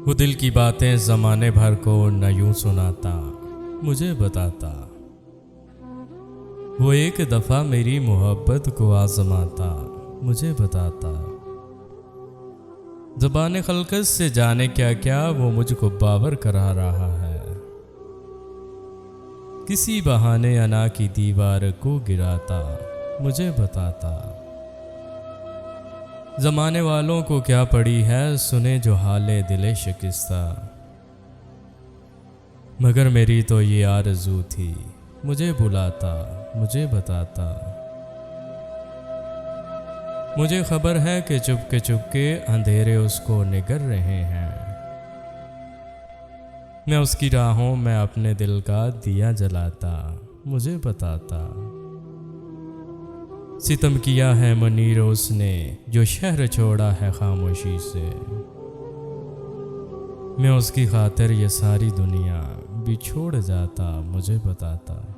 वो दिल की बातें ज़माने भर को न यूं सुनाता, मुझे बताता। वो एक दफ़ा मेरी मोहब्बत को आज़माता, मुझे बताता। ज़बान खल्क़त से जाने क्या क्या वो मुझको बावर करा रहा है। किसी बहाने अना की दीवार को गिराता, मुझे बताता। ज़माने वालों को क्या पड़ी है, सुने जो हाले दिले शिकस्ता। मगर मेरी तो ये आरज़ू थी, मुझे बुलाता, मुझे बताता। मुझे खबर है कि चुपके अंधेरे उसको निगर रहे हैं। मैं उसकी राहों में अपने दिल का दिया जलाता, मुझे बताता। सितम किया है मुनीर उसने, जो शहर छोड़ा है खामोशी से। मैं उसकी खातिर ये सारी दुनिया भी छोड़ जाता, मुझे बताता।